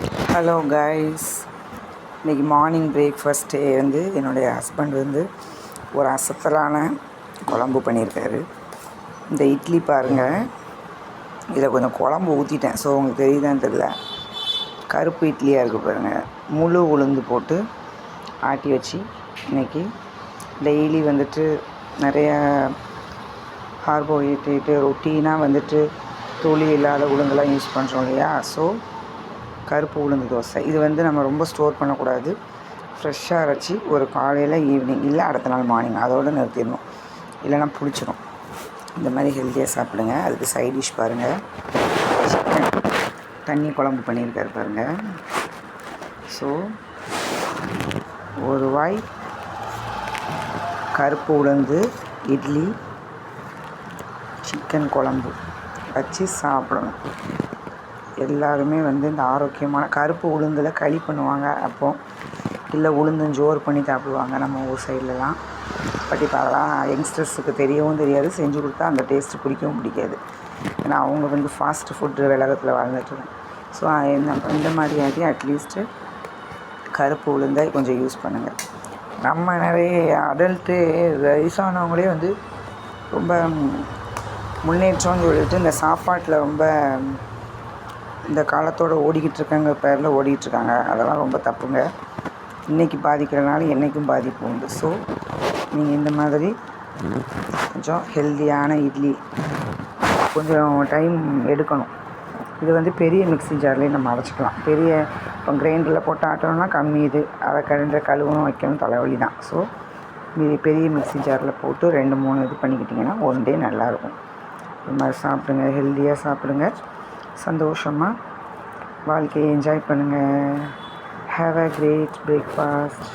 Hello guys, இன்றைக்கி morning பிரேக்ஃபாஸ்ட்டே வந்து என்னுடைய ஹஸ்பண்ட் வந்து ஒரு அசத்தலான குழம்பு பண்ணியிருக்காரு. இந்த இட்லி பாருங்கள், இதில் கொஞ்சம் குழம்பு ஊற்றிட்டேன். ஸோ உங்களுக்கு தெரியுதான்னு தெரியல, கருப்பு இட்லியாக இருக்குது பாருங்கள். முழு உளுந்து போட்டு ஆட்டி வச்சு இன்றைக்கி டெய்லி வந்துட்டு நிறையா கார்போஹைட்ரேட்டு ரொட்டீனாக வந்துட்டு துளி இல்லாத உளுந்தெல்லாம் யூஸ் பண்ணுறோம் இல்லையா. ஸோ கருப்பு உளுந்து தோசை இது வந்து நம்ம ரொம்ப ஸ்டோர் பண்ணக்கூடாது. ஃப்ரெஷ்ஷாக அரைச்சி ஒரு காலையில் ஈவினிங் இல்லை அடுத்த நாள் மார்னிங் அதோடு நிறுத்திடணும், இல்லைனா பிடிச்சிடும். இந்த மாதிரி ஹெல்த்தியாக சாப்பிடுங்க. அதுக்கு சைட் டிஷ் பாருங்கள், சிக்கன் தண்ணி குழம்பு பண்ணியிருக்காரு பாருங்கள். ஸோ ஒரு வாய் கருப்பு உளுந்து இட்லி சிக்கன் குழம்பு வச்சு சாப்பிடணும். எல்லாருமே வந்து இந்த ஆரோக்கியமான கருப்பு உளுந்தில் களி பண்ணுவாங்க, அப்போது இல்லை உளுந்தஞ்சோறு பண்ணி சாப்பிடுவாங்க நம்ம ஊர் சைட்லலாம். பட் இப்போ அதெல்லாம் யங்ஸ்டர்ஸுக்கு தெரியவும் தெரியாது, செஞ்சு கொடுத்தா அந்த டேஸ்ட்டு பிடிக்கவும் பிடிக்காது. ஏன்னா அவங்க வந்து ஃபாஸ்ட் ஃபுட்டு உலகத்தில் வாழ்ந்துட்டுருக்காங்க. ஸோ இந்த மாதிரியாகி அட்லீஸ்ட்டு கருப்பு உளுந்தை கொஞ்சம் யூஸ் பண்ணுங்கள். நம்ம நிறைய அடல்ட்டு வயசானவங்களே வந்து ரொம்ப முன்னேற்றம்னு சொல்லிட்டு இந்த சாப்பாட்டில் ரொம்ப இந்த காலத்தோடு ஓடிக்கிட்டு இருக்காங்க, பேரில் ஓடிக்கிட்டுருக்காங்க. அதெல்லாம் ரொம்ப தப்புங்க. இன்றைக்கி பாதிக்கிறனால என்றைக்கும் பாதிப்பு உண்டு. ஸோ நீங்கள் இந்த மாதிரி கொஞ்சம் ஹெல்த்தியான இட்லி கொஞ்சம் டைம் எடுக்கணும். இது வந்து பெரிய மிக்ஸி ஜார்லேயே நம்ம அரைச்சிக்கலாம். பெரிய இப்போ கிரைண்டரில் போட்டு ஆட்டணும்னா கம்மி, இது அதை கழுவணும் வைக்கணும் தலைவலி தான். ஸோ பெரிய மிக்ஸி ஜாரில் போட்டு 2-3 இது பண்ணிக்கிட்டிங்கன்னா ஒன் டே நல்லாயிருக்கும். இது மாதிரி சாப்பிடுங்க, ஹெல்த்தியாக சாப்பிடுங்க, சந்தோஷமாக வாழ்க்கையை என்ஜாய் பண்ணுங்கள். Have a great breakfast.